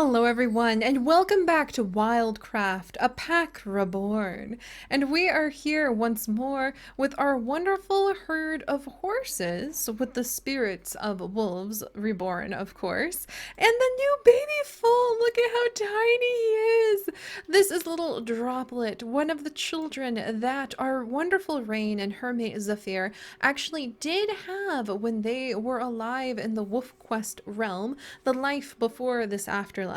Hello everyone, and welcome back to WildCraft, a pack reborn. And we are here once more with our wonderful herd of horses, with the spirits of wolves reborn, of course, and the new baby foal. Look at how tiny he is. This is little Droplet, one of the children that our wonderful Rain and her mate Zephyr actually did have when they were alive in the Wolf Quest realm, the life before this afterlife,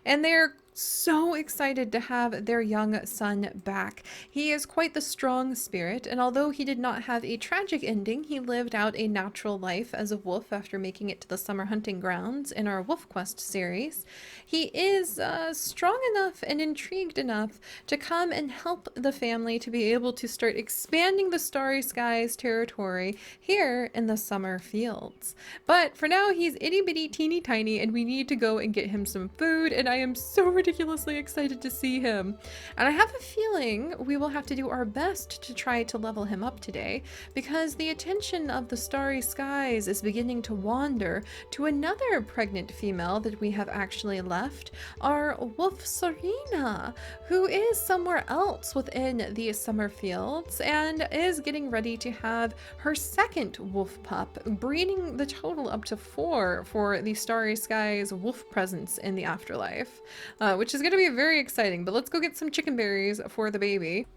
and they're so excited to have their young son back. He is quite the strong spirit, and although he did not have a tragic ending, he lived out a natural life as a wolf after making it to the summer hunting grounds in our Wolf Quest series. He is strong enough and intrigued enough to come and help the family to be able to start expanding the Starry Skies territory here in the summer fields. But for now, he's itty bitty teeny tiny, and we need to go and get him some food, and I am so ridiculously excited to see him. And I have a feeling we will have to do our best to try to level him up today, because the attention of the Starry Skies is beginning to wander to another pregnant female that we have actually left, our wolf Serena, who is somewhere else within the summer fields and is getting ready to have her second wolf pup, breeding the total up to 4 for the Starry Skies wolf presence in the afterlife, which is going to be very exciting. But let's go get some chicken berries for the baby.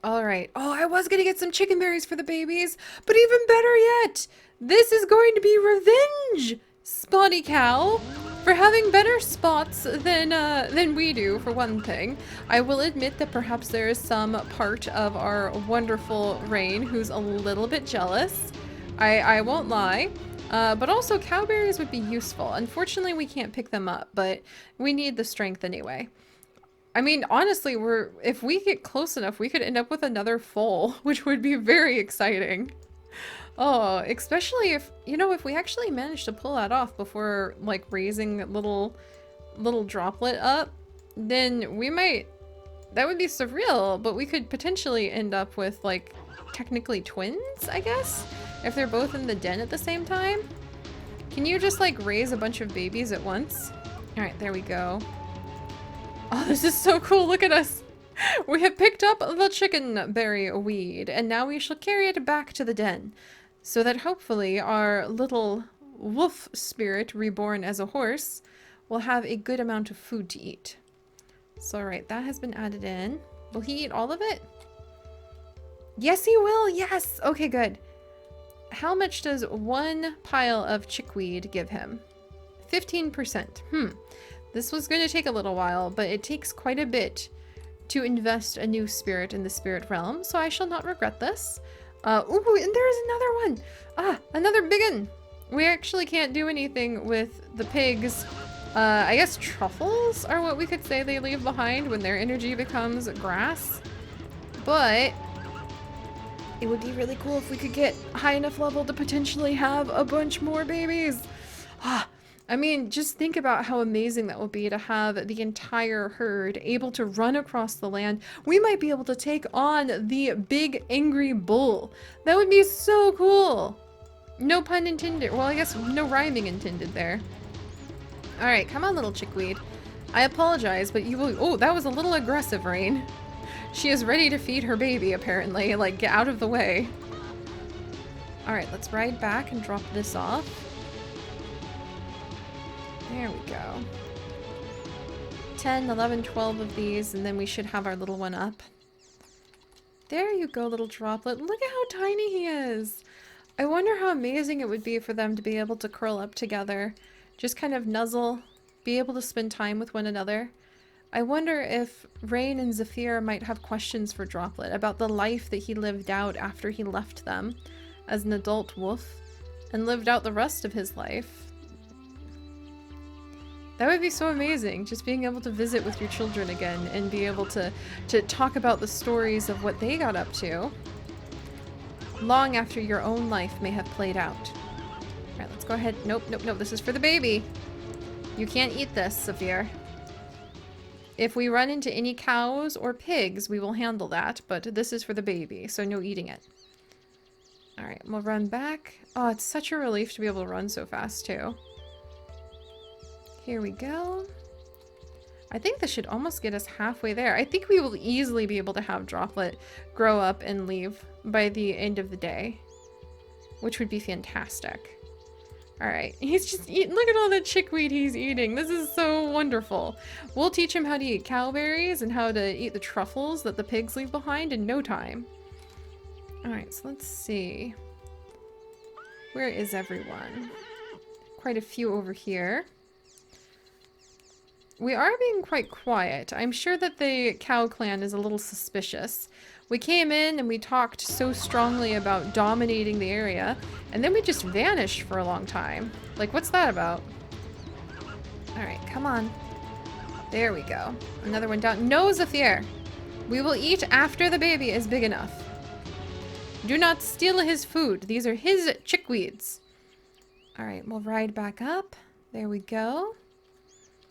All right. Oh, I was going to get some chicken berries for the babies, but even better yet, this is going to be revenge, Spotty Cow, for having better spots than we do, for one thing. I will admit that perhaps there is some part of our wonderful Rain who's a little bit jealous. I won't lie. But also cowberries would be useful. Unfortunately, we can't pick them up, but we need the strength anyway. I mean, honestly, if we get close enough, we could end up with another foal, which would be very exciting. Oh, especially if we actually manage to pull that off before, like, raising little Droplet up, then we might, that would be surreal, but we could potentially end up with, like, technically twins, I guess? If they're both in the den at the same time? Can you just, like, raise a bunch of babies at once? Alright, there we go. Oh, this is so cool, look at us! We have picked up the chicken berry weed, and now we shall carry it back to the den, so that hopefully our little wolf spirit, reborn as a horse, will have a good amount of food to eat. So, alright, that has been added in. Will he eat all of it? Yes, he will! Yes! Okay, good. How much does one pile of chickweed give him? 15%. This was going to take a little while, but it takes quite a bit to invest a new spirit in the spirit realm, so I shall not regret this. Ooh, and there is another one! Ah, another big one! We actually can't do anything with the pigs. I guess truffles are what we could say they leave behind when their energy becomes grass. But it would be really cool if we could get high enough level to potentially have a bunch more babies. I mean, just think about how amazing that would be to have the entire herd able to run across the land. We might be able to take on the big angry bull. That would be so cool. No pun intended. Well, I guess no rhyming intended there. All right, come on, little chickweed. I apologize, but you will... Oh, that was a little aggressive, Rain. She is ready to feed her baby, apparently. Like, get out of the way. Alright, let's ride back and drop this off. There we go. 10, 11, 12 of these, and then we should have our little one up. There you go, little Droplet. Look at how tiny he is. I wonder how amazing it would be for them to be able to curl up together. Just kind of nuzzle, be able to spend time with one another. I wonder if Rain and Zephyr might have questions for Droplet about the life that he lived out after he left them as an adult wolf and lived out the rest of his life. That would be so amazing, just being able to visit with your children again and be able to talk about the stories of what they got up to long after your own life may have played out. Alright, let's go ahead. Nope, nope, nope, this is for the baby. You can't eat this, Zephyr. If we run into any cows or pigs, we will handle that, but this is for the baby, so no eating it. Alright, we'll run back. Oh, it's such a relief to be able to run so fast, too. Here we go. I think this should almost get us halfway there. I think we will easily be able to have Droplet grow up and leave by the end of the day, which would be fantastic. All right, he's just eating. Look at all the chickweed he's eating. This is so wonderful. We'll teach him how to eat cowberries and how to eat the truffles that the pigs leave behind in no time. All right, so let's see. Where is everyone? Quite a few over here. We are being quite quiet. I'm sure that the cow clan is a little suspicious. We came in and we talked so strongly about dominating the area, and then we just vanished for a long time. Like, what's that about? Alright, come on. There we go. Another one down. No, Zephyr! We will eat after the baby is big enough. Do not steal his food. These are his chickweeds. Alright, we'll ride back up. There we go.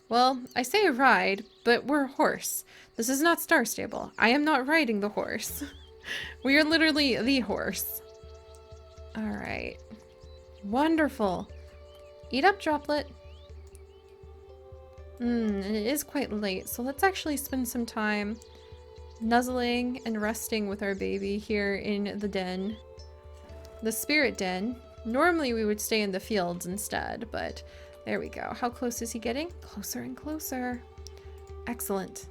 Well, I say ride, but we're a horse. This is not Star Stable. I am not riding the horse. We are literally the horse. Alright. Wonderful. Eat up, Droplet. And it is quite late, so let's actually spend some time nuzzling and resting with our baby here in the den. The spirit den. Normally we would stay in the fields instead, but there we go. How close is he getting? Closer and closer. Excellent.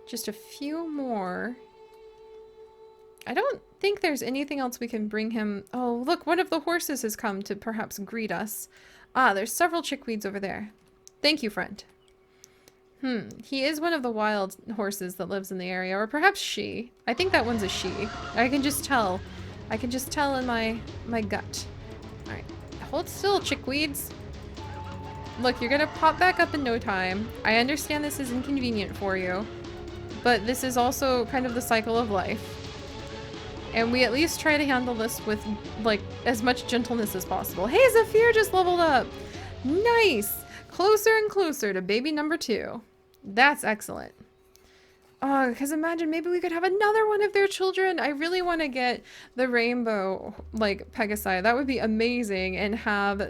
Just a few more. I don't think there's anything else we can bring him. Oh, look, one of the horses has come to perhaps greet us. Ah, there's several chickweeds over there. Thank you, friend. He is one of the wild horses that lives in the area, or perhaps she. I think that one's a she. I can just tell. I can just tell in my gut. All right, hold still, chickweeds. Look, you're gonna pop back up in no time. I understand this is inconvenient for you, but this is also kind of the cycle of life. And we at least try to handle this with, like, as much gentleness as possible. Hey, Zephyr just leveled up! Nice! Closer and closer to baby number 2. That's excellent. Oh, because imagine maybe we could have another one of their children. I really want to get the rainbow, like, Pegasi. That would be amazing. And have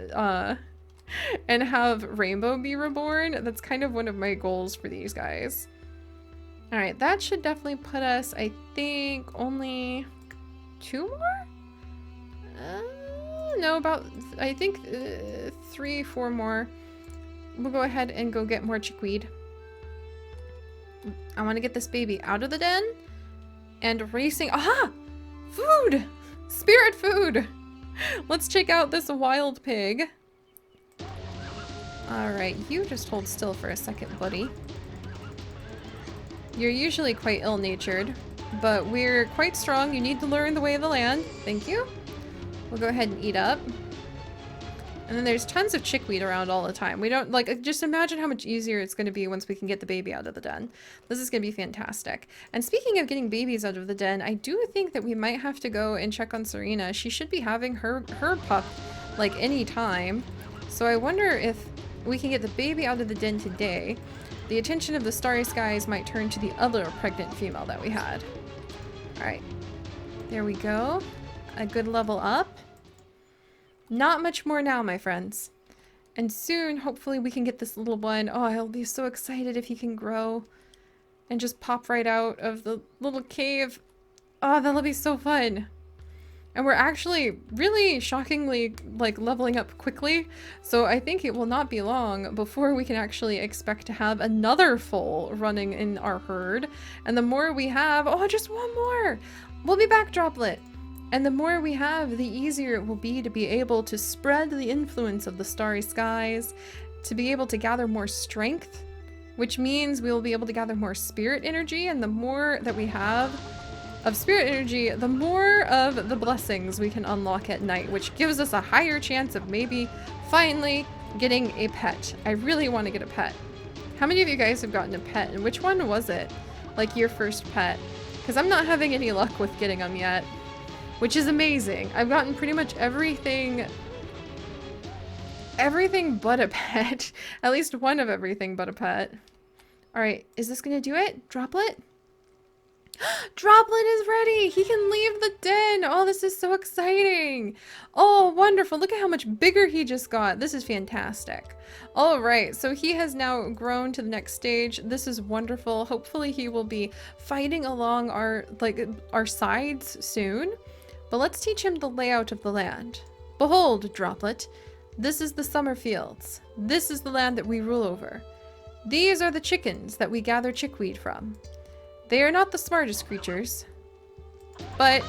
Rainbow be reborn. That's kind of one of my goals for these guys. Alright, that should definitely put us, I think, only 2 more? No, about, I think 3, 4 more. We'll go ahead and go get more chickweed. I want to get this baby out of the den and racing. Aha! Food! Spirit food! Let's check out this wild pig. Alright, you just hold still for a second, buddy. You're usually quite ill-natured, but we're quite strong. You need to learn the way of the land. Thank you. We'll go ahead and eat up. And then there's tons of chickweed around all the time. We don't, like, just imagine how much easier it's going to be once we can get the baby out of the den. This is going to be fantastic. And speaking of getting babies out of the den, I do think that we might have to go and check on Serena. She should be having her pup, like, any time. So I wonder if we can get the baby out of the den today. The attention of the starry skies might turn to the other pregnant female that we had. Alright. There we go. A good level up. Not much more now, my friends. And soon, hopefully, we can get this little one. Oh, I'll be so excited if he can grow and just pop right out of the little cave. Oh, that'll be so fun. And we're actually really shockingly, like, leveling up quickly. So I think it will not be long before we can actually expect to have another foal running in our herd. And the more we have, oh, just one more. We'll be back, Droplet. And the more we have, the easier it will be to be able to spread the influence of the starry skies, to be able to gather more strength, which means we will be able to gather more spirit energy, and the more that we have of spirit energy, the more of the blessings we can unlock at night, which gives us a higher chance of maybe finally getting a pet. I really want to get a pet. How many of you guys have gotten a pet, and which one was it? Like your first pet? Because I'm not having any luck with getting them yet. Which is amazing. I've gotten pretty much everything but a pet. At least one of everything but a pet. Alright, is this gonna do it? Droplet? Droplet is ready. He can leave the den. Oh, this is so exciting. Oh, wonderful. Look at how much bigger he just got. This is fantastic. All right, so he has now grown to the next stage. This is wonderful. Hopefully he will be fighting along our sides soon. But let's teach him the layout of the land. Behold, Droplet, this is the summer fields. This is the land that we rule over. These are the chickens that we gather chickweed from. They are not the smartest creatures, but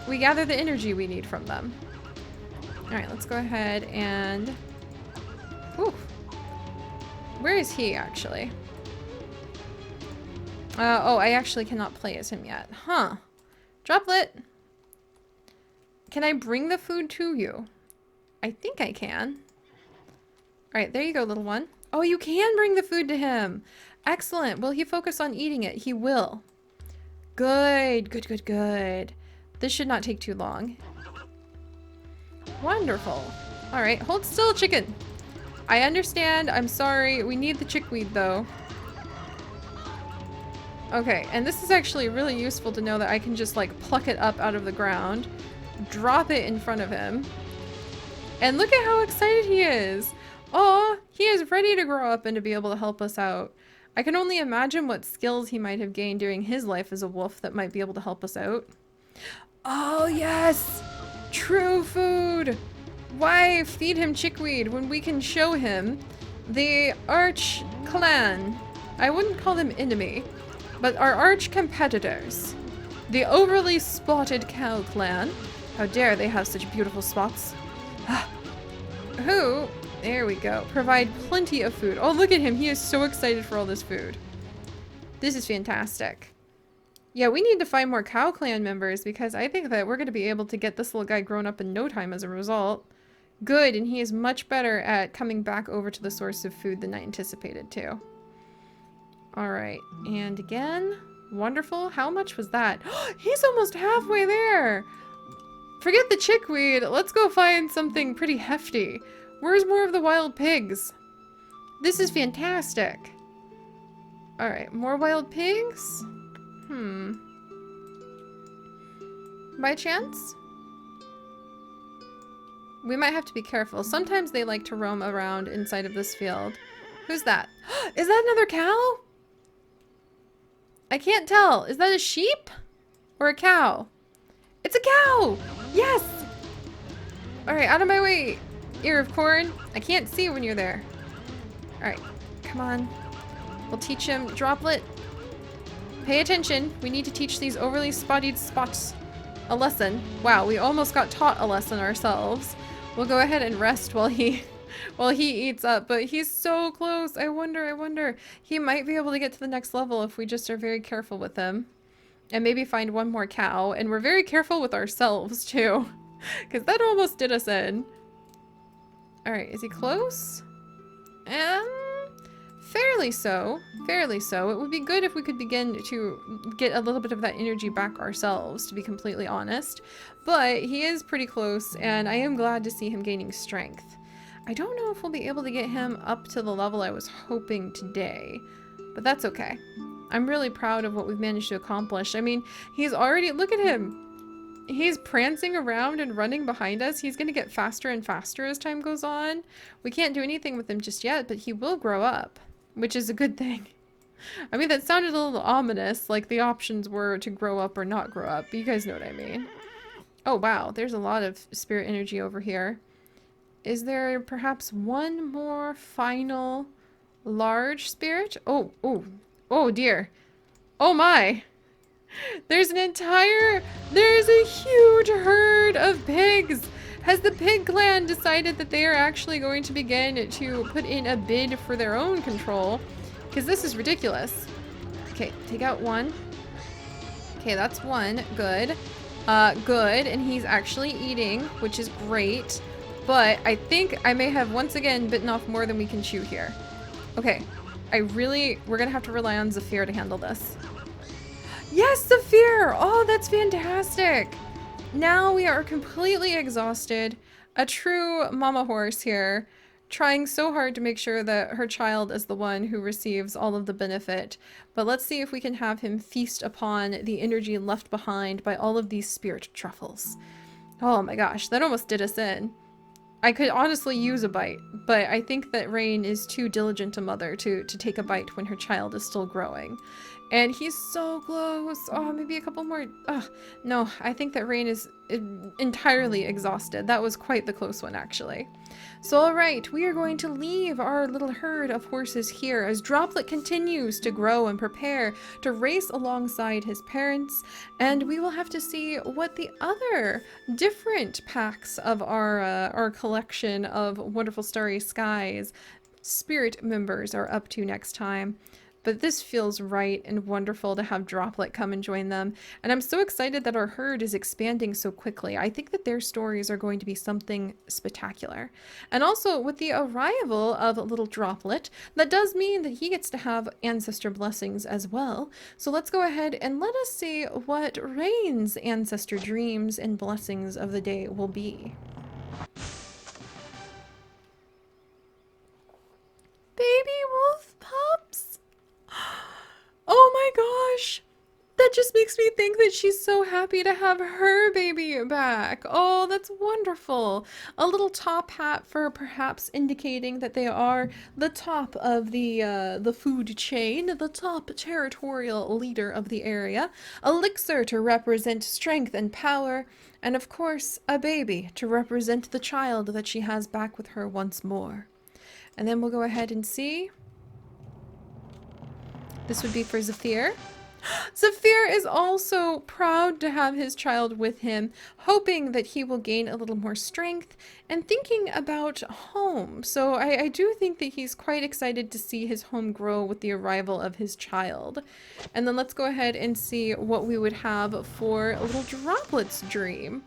we gather the energy we need from them. All right, let's go ahead and... Whew. Where is he, actually? Oh, I actually cannot play as him yet. Huh. Droplet. Can I bring the food to you? I think I can. All right, there you go, little one. Oh, you can bring the food to him. Excellent. Will he focus on eating it? He will. Good, good, good, good. This should not take too long. Wonderful. All right, hold still, chicken. I understand. I'm sorry. We need the chickweed, though. Okay, and this is actually really useful to know that I can just, like, pluck it up out of the ground, drop it in front of him, and look at how excited he is. Oh, he is ready to grow up and to be able to help us out. I can only imagine what skills he might have gained during his life as a wolf that might be able to help us out. Oh, yes! True food! Why feed him chickweed when we can show him the arch clan? I wouldn't call them enemy, but our arch competitors. The overly spotted cow clan. How dare they have such beautiful spots. Who... There we go. Provide plenty of food. Oh, look at him. He is so excited for all this food. This is fantastic. Yeah, we need to find more cow clan members because I think that we're going to be able to get this little guy grown up in no time as a result. Good, and he is much better at coming back over to the source of food than I anticipated too. All right, and again, wonderful. How much was that? He's almost halfway there. Forget the chickweed. Let's go find something pretty hefty. Where's more of the wild pigs? This is fantastic. All right, more wild pigs? By chance? We might have to be careful. Sometimes they like to roam around inside of this field. Who's that? Is that another cow? I can't tell. Is that a sheep or a cow? It's a cow! Yes! All right, out of my way. Ear of corn. I can't see when you're there. Alright, come on. We'll teach him. Droplet. Pay attention. We need to teach these overly spotted spots a lesson. Wow, we almost got taught a lesson ourselves. We'll go ahead and rest while he eats up, but he's so close. I wonder. He might be able to get to the next level if we just are very careful with him. And maybe find one more cow. And we're very careful with ourselves too. Because that almost did us in. Alright, is he close? Fairly so. Fairly so. It would be good if we could begin to get a little bit of that energy back ourselves, to be completely honest. But he is pretty close, and I am glad to see him gaining strength. I don't know if we'll be able to get him up to the level I was hoping today, but that's okay. I'm really proud of what we've managed to accomplish. I mean, he's already... Look at him! He's prancing around and running behind us. He's going to get faster and faster as time goes on. We can't do anything with him just yet, but he will grow up, which is a good thing. I mean, that sounded a little ominous, like the options were to grow up or not grow up, but you guys know what I mean. Oh, wow. There's a lot of spirit energy over here. Is there perhaps one more final large spirit? Oh dear. Oh my. There's a huge herd of pigs. Has the pig clan decided that they are actually going to begin to put in a bid for their own control? Because this is ridiculous. Okay, take out one. Okay, that's one. Good. Good. And he's actually eating, which is great. But I think I may have once again bitten off more than we can chew here. Okay. We're gonna have to rely on Zephyr to handle this. Yes, Zephyr! Oh, that's fantastic! Now we are completely exhausted. A true mama horse here. trying so hard to make sure that her child is the one who receives all of the benefit. But let's see if we can have him feast upon the energy left behind by all of these spirit truffles. Oh my gosh, that almost did us in. I could honestly use a bite, but I think that Rain is too diligent a mother to take a bite when her child is still growing. And he's so close. Oh, maybe a couple more. No, I think that Rain is entirely exhausted. That was quite the close one, actually. So, all right, we are going to leave our little herd of horses here as Droplet continues to grow and prepare to race alongside his parents. And we will have to see what the other different packs of our collection of Wonderful Starry Skies spirit members are up to next time. But this feels right and wonderful to have Droplet come and join them. And I'm so excited that our herd is expanding so quickly. I think that their stories are going to be something spectacular. And also, with the arrival of little Droplet, that does mean that he gets to have ancestor blessings as well. So let's go ahead and let us see what Rain's ancestor dreams and blessings of the day will be. Baby wolf pups! Oh my gosh! That just makes me think that she's so happy to have her baby back. Oh, that's wonderful. A little top hat for perhaps indicating that they are the top of the food chain, the top territorial leader of the area. Elixir to represent strength and power, and of course, a baby to represent the child that she has back with her once more. And then we'll go ahead and see. This would be for Zephyr. Zephyr is also proud to have his child with him, hoping that he will gain a little more strength and thinking about home. So I do think that he's quite excited to see his home grow with the arrival of his child. And then let's go ahead and see what we would have for little Droplet's dream.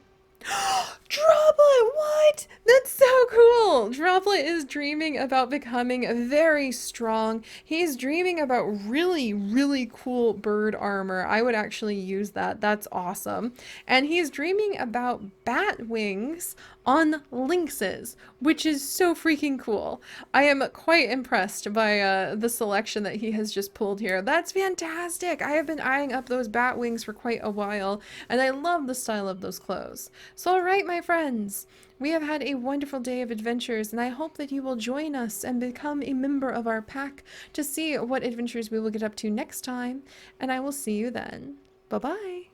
Droplet, what? That's so cool. Droplet is dreaming about becoming very strong. He's dreaming about really, really cool bird armor. I would actually use that. That's awesome. And he's dreaming about bat wings on lynxes, which is so freaking cool. I am quite impressed by the selection that he has just pulled here. That's fantastic. I have been eyeing up those bat wings for quite a while, and I love the style of those clothes. So all right, my friends, we have had a wonderful day of adventures, and I hope that you will join us and become a member of our pack to see what adventures we will get up to next time, and I will see you then. Bye-bye.